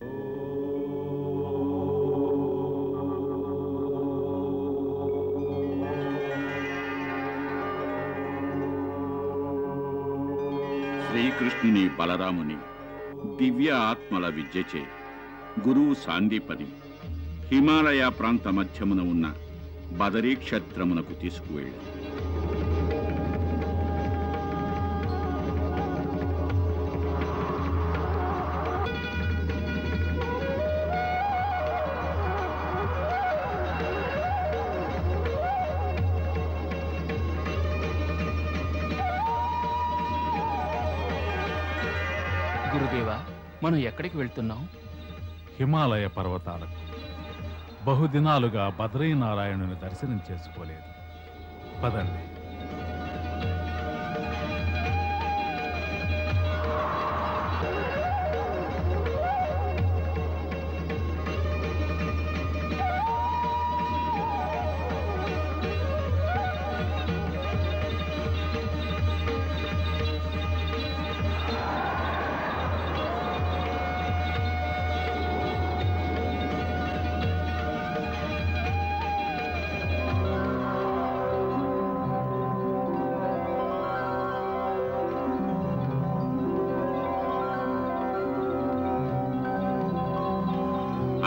శ్రీకృష్ణుని బలరాముని దివ్య ఆత్మల విద్యచే గురువు సాందీపని హిమాలయ ప్రాంత మధ్యమున ఉన్న బదరీ క్షేత్రమునకు తీసుకువెళ్ళారు. గురుదేవా, మనం ఎక్కడికి వెళ్తున్నాం? హిమాలయ పర్వతాలకు. బహుదినాలుగా బద్రీనారాయణుని దర్శనం చేసుకోలేదు. పదండి.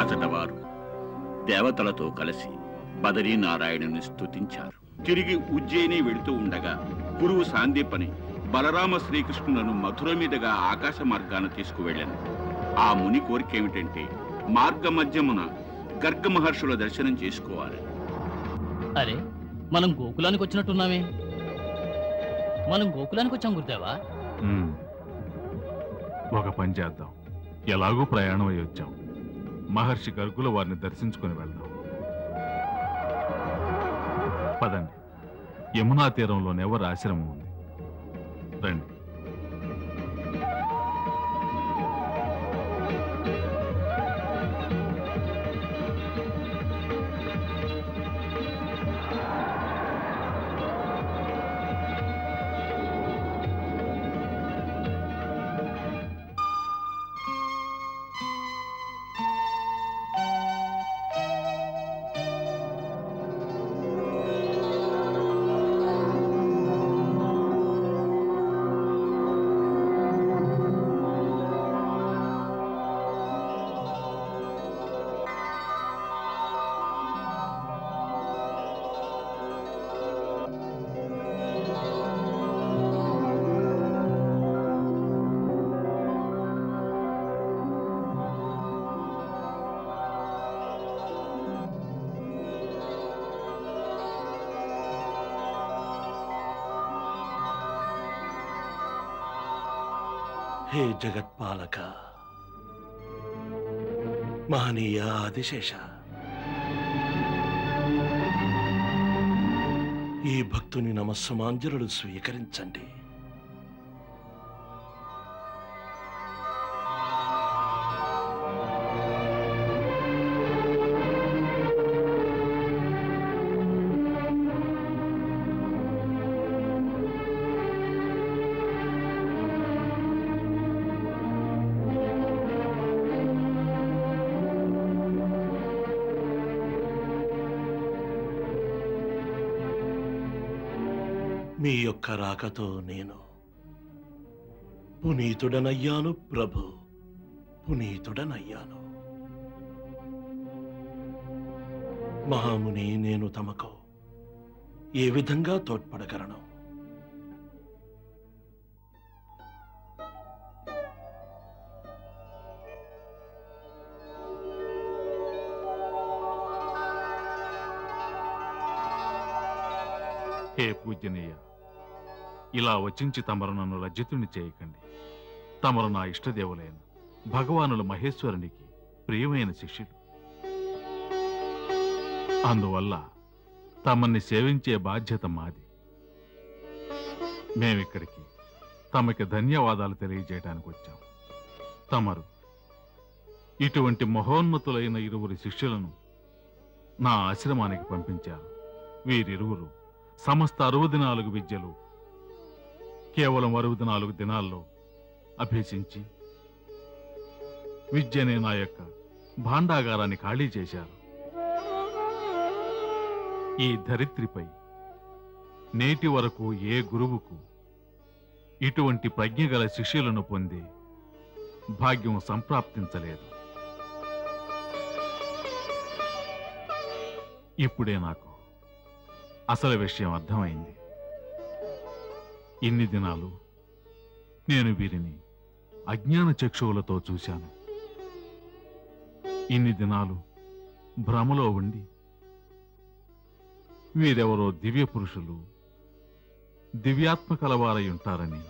అతట వారు దేవతలతో కలిసి బదరీనారాయణుని స్తుతించారు. తిరిగి ఉజ్జయిని వెళుతూ ఉండగా గురువు సాందీపని బలరామ శ్రీకృష్ణులను మధుర మీదుగా ఆకాశ మార్గాన తీసుకువెళ్ళాను. ఆ ముని కోరికేమిటంటే మార్గ మధ్యమున గర్గ మహర్షుల దర్శనం చేసుకోవాలి. అరే, మనం గోకులానికి వచ్చినట్టున్నామే. మనం గోకులానికి వచ్చాం గురుదేవా. ఒక పని చేద్దాం. ఎలాగూ ప్రయాణం అయి వచ్చాం. మహర్షి గర్గుల వారిని దర్శించుకుని వెళ్దాం. పదండి. యమునా తీరంలోని ఎవరి ఆశ్రమం ఉంది. రండి. హే జగత్పాలక, మహనీయ ఆదిశేష, ఈ భక్తుని నమస్సుమాంజలులు స్వీకరించండి. మీ యొక్క రాకతో నేను పునీతుడనయ్యాను ప్రభు, పునీతుడనయ్యాను. మహాముని, నేను తమకు ఏ విధంగా తోడ్పడగలను? హే పూజనీయ, ఇలా వచించి తమరు నన్ను లజ్జితుని చేయకండి. తమరు నా ఇష్టదేవులైన భగవానుల మహేశ్వరునికి ప్రియమైన శిష్యులు. అందువల్ల తమన్ని సేవించే బాధ్యత మాది. మేమిక్కడికి తమకి ధన్యవాదాలు తెలియజేయడానికి వచ్చాం. తమరు ఇటువంటి మహోన్నతులైన ఇరువురి శిష్యులను నా ఆశ్రమానికి పంపించారు. వీరిరువురు సమస్త 64 విద్యలు కేవలం 64 దినాల్లో అభ్యసించి విద్యనే నా యొక్క భాండాగారాన్ని ఖాళీ చేశారు. ఈ ధరిత్రిపై నేటి వరకు ఏ గురువుకు ఇటువంటి ప్రజ్ఞగల శిష్యులను పొందే భాగ్యం సంప్రాప్తించలేదు. ఇప్పుడే నాకు అసలు విషయం అర్థమైంది. ఇన్ని దినాలు నేను వీరిని అజ్ఞాన చక్షువులతో చూశాను. ఇన్ని దినాలు భ్రమలో ఉండి వీరెవరో దివ్య పురుషులు, దివ్యాత్మ కలవారై ఉంటారని,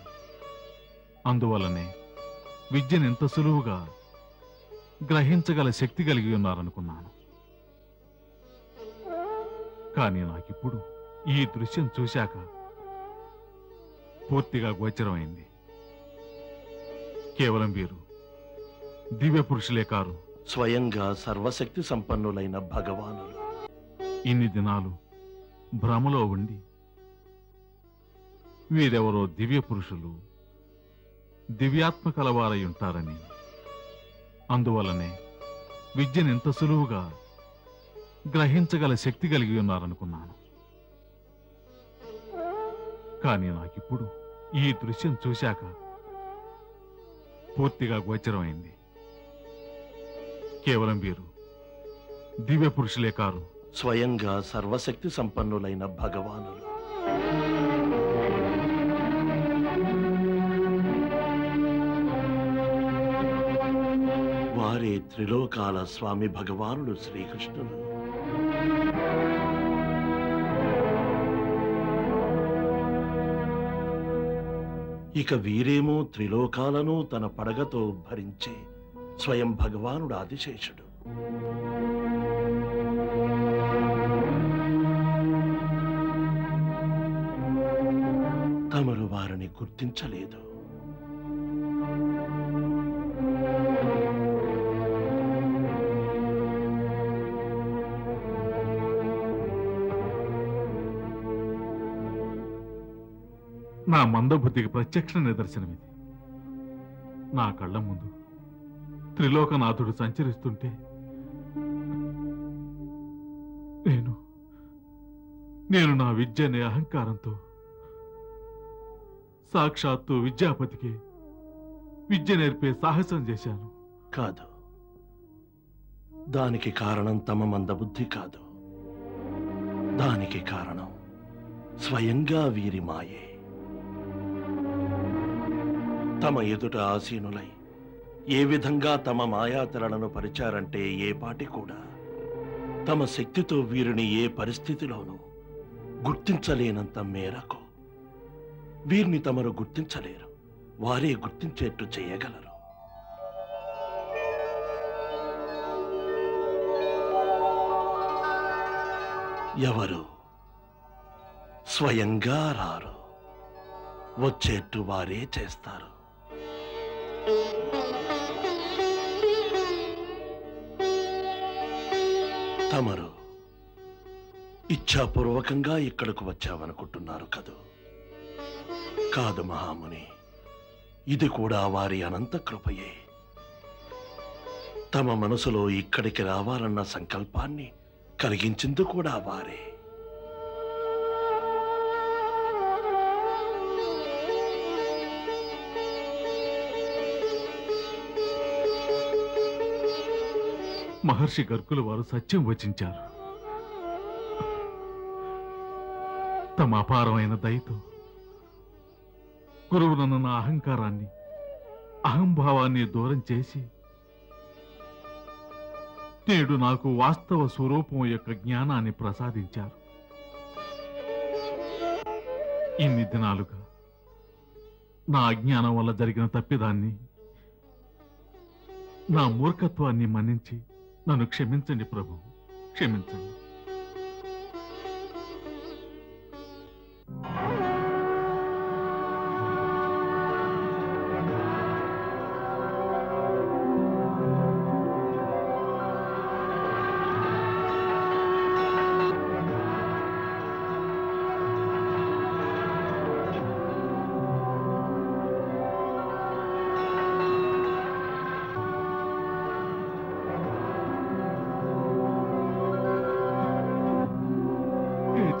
అందువలనే విద్యను ఎంత సులువుగా గ్రహించగల శక్తి కలిగి ఉన్నారనుకున్నాను. కానీ నాకిప్పుడు ఈ దృశ్యం చూశాక పూర్తిగా గోచరమైంది. కేవలం వీరు దివ్య పురుషులే కారు, స్వయంగా సర్వశక్తి సంపన్నులైన భగవానులు. ఇన్ని దినాలు భ్రమలో ఉండి వీరెవరో దివ్య పురుషులు, దివ్యాత్మ కలవారై ఉంటారని, అందువలనే విద్యను ఎంత సులువుగా గ్రహించగల శక్తి కలిగి ఉన్నారనుకున్నాను. కానీ నాకిప్పుడు ఈ దృశ్యం చూశాక పూర్తిగా గోచరమైంది. కేవలం వీరు దివ్య పురుషులే కారు, స్వయంగా సర్వశక్తి సంపన్నులైన భగవానులు. వారే త్రిలోకాల స్వామి భగవానుడు శ్రీకృష్ణుడు. ఇక వీరేమో త్రిలోకాలను తన పడగతో భరించే స్వయం భగవానుడు ఆదిశేషుడు. తమరు వారిని గుర్తించలేదు. నా మందబుద్ధికి ప్రత్యక్ష నిదర్శనమిది. నా కళ్ళ ముందు త్రిలోకనాథుడు సంచరిస్తుంటే నేను నా విద్య అనే అహంకారంతో సాక్షాత్తు విద్యాపతికి విద్య నేర్పే సాహసం చేశాను. కాదు, దానికి కారణం తమ మందబుద్ధి కాదు. దానికి కారణం స్వయంగా వీరి మాయే. తమ ఎదుట ఆసీనులై ఏ విధంగా తమ మాయాతరణను పరిచారంటే ఏ పాటి కూడా తమ శక్తితో వీరిని ఏ పరిస్థితిలోనూ గుర్తించలేనంత మేరకు వీరిని తమరు గుర్తించలేరు. వారే గుర్తించేట్టు చేయగలరు. ఎవరు స్వయంగా రారు, వచ్చేట్టు వారే చేస్తారు. తమరు ఇచ్ఛాపూర్వకంగా ఇక్కడకు వచ్చావనుకుంటున్నారు కదూ? కాదు మహాముని, ఇది కూడా వారి అనంత కృపయే. తమ మనసులో ఇక్కడికి రావాలన్న సంకల్పాన్ని కలిగించింది కూడా వారే. మహర్షి గర్గులు వారు సత్యం వచించారు. తమ అపారమైన దయతో గురువునన్న నా అహంకారాన్ని, అహంభావాన్ని దూరం చేసి నేడు నాకు వాస్తవ స్వరూపం యొక్క జ్ఞానాన్ని ప్రసాదించారు. ఇన్ని దినాలుగా నా అజ్ఞానం వల్ల జరిగిన తప్పిదాన్ని, నా మూర్ఖత్వాన్ని మన్నించి నన్ను క్షమించండి ప్రభు, క్షమించండి.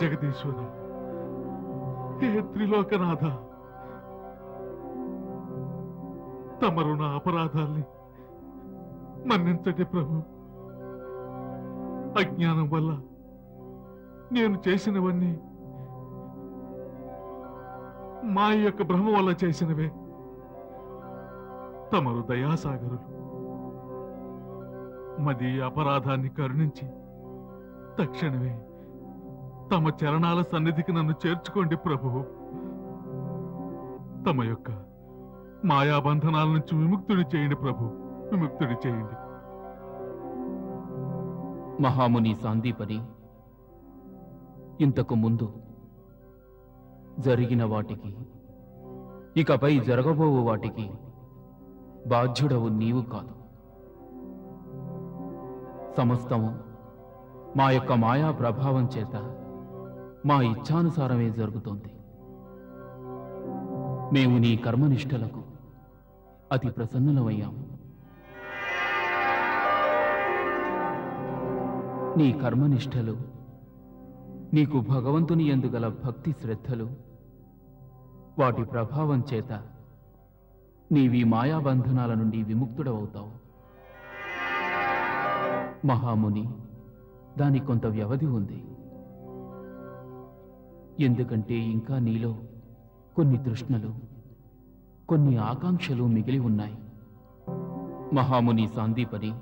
జగదీశ్వర, హే త్రిలోకనాథ, తమరు నా అపరాధాల్ని మన్నించండి ప్రభు. అజ్ఞానం వల్ల నేను చేసినవన్నీ మా యొక్క భ్రమ వల్ల చేసినవే. తమరు దయాసాగరులు. మది అపరాధాన్ని కరుణించి తక్షణమే తమ చరణాల సన్నిధికి నన్ను చేర్చుకోండి ప్రభు. తమ యొక్క మాయాబంధనాల నుంచి విముక్తుడి చేయండి ప్రభు, విముక్తుడి చేయండి. మహాముని సాందీపని, ఇంతకు ముందు జరిగిన వాటికి, ఇకపై జరగబోవు వాటికి బాధ్యుడవు నీవు కాదు. సమస్తము మా యొక్క మాయా ప్రభావం చేత మా ఇచ్ఛానుసారమే జరుగుతోంది. మేము నీ కర్మనిష్టలకు అతి ప్రసన్నులమయ్యాము. నీ కర్మనిష్టలు, నీకు భగవంతుని యందు గల భక్తి శ్రద్ధలు, వాటి ప్రభావం చేత నీవి మాయాబంధనాల నుండి విముక్తుడవుతావు. మహాముని, దానికి కొంత వ్యవధి ఉంది. ఎందుకంటే ఇంకా నీలో కొన్ని తృష్ణలు, కొన్ని ఆకాంక్షలు మిగిలి ఉన్నాయి. మహాముని సాందీపని,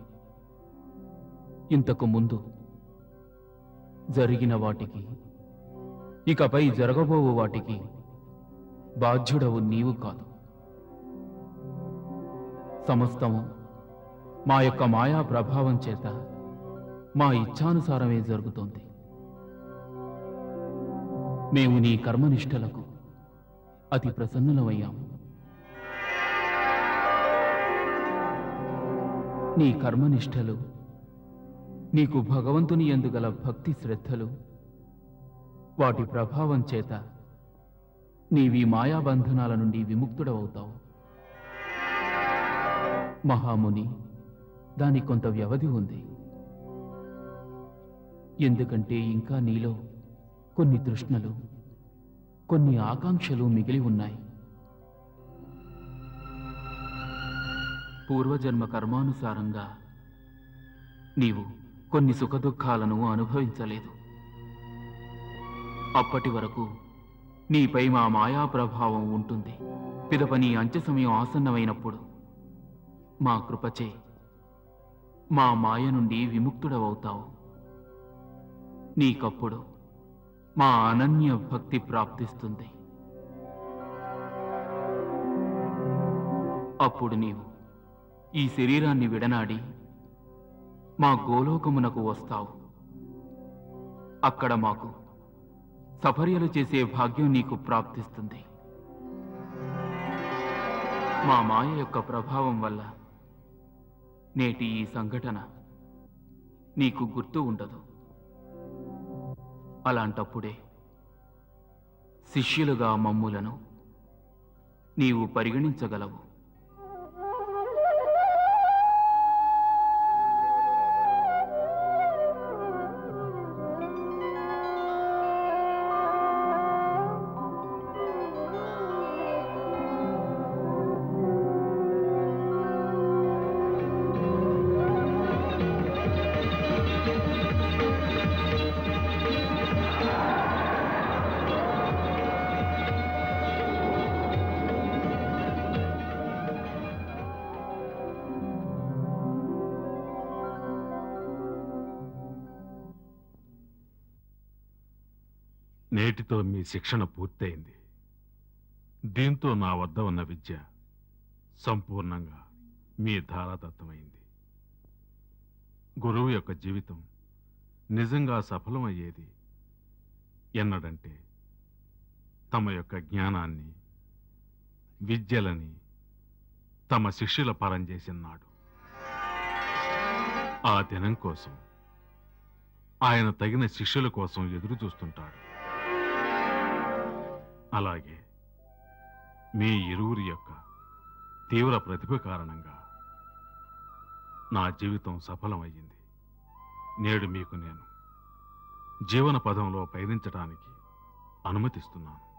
ఇంతకు ముందు జరిగిన వాటికి, ఇకపై జరగబోవు వాటికి బాధ్యుడవు నీవు కాదు. సమస్తము మా యొక్క మాయా ప్రభావం చేత మా ఇచ్ఛానుసారమే జరుగుతోంది. మేము నీ కర్మనిష్టలకు అతి ప్రసన్నులమయ్యాము. నీ కర్మనిష్టలు, నీకు భగవంతుని యందు గల భక్తి శ్రద్ధలు, వాటి ప్రభావం చేత నీవి మాయాబంధనాల నుండి విముక్తుడవుతావు. మహాముని, దానికి కొంత వ్యవధి ఉంది. ఎందుకంటే ఇంకా నీలో కొన్ని తృష్ణలు, కొన్ని ఆకాంక్షలు మిగిలి ఉన్నాయి. పూర్వజన్మ కర్మానుసారంగా నీవు కొన్ని సుఖదుఖాలను అనుభవించలేదు. అప్పటి వరకు నీపై మా మాయా ప్రభావం ఉంటుంది. పిదప నీ అంత్య సమయం ఆసన్నమైనప్పుడు మా కృపచే మా మాయ నుండి విముక్తుడవవుతావు. నీకప్పుడు మా అనన్య భక్తి ప్రాప్తిస్తుంది. అప్పుడు నీవు ఈ శరీరాన్ని విడనాడి మా గోలోకమునకు వస్తావు. అక్కడ మాకు సఫర్యలు చేసే భాగ్యం నీకు ప్రాప్తిస్తుంది. మా మాయ యొక్క ప్రభావం వల్ల నేటి ఈ సంఘటన నీకు గుర్తు ఉండదు. అలాంటప్పుడే శిష్యులుగా మమ్ములను నీవు పరిగణించగలవు. నేటితో మీ శిక్షణ పూర్తయింది. దీంతో నా వద్ద ఉన్న విద్య సంపూర్ణంగా మీ ధారాదత్తమైంది. గురువు యొక్క జీవితం నిజంగా సఫలమయ్యేది ఎన్నడంటే తమ యొక్క జ్ఞానాన్ని, విద్యలని తమ శిష్యుల పరం చేసినాడు. ఆ దినం కోసం ఆయన తగిన శిష్యుల కోసం ఎదురు చూస్తుంటాడు. అలాగే మీ ఇరువురి యొక్క తీవ్ర ప్రతిభ కారణంగా నా జీవితం సఫలమయ్యింది. నేడు మీకు నేను జీవన పదంలో పయనించడానికి అనుమతిస్తున్నాను.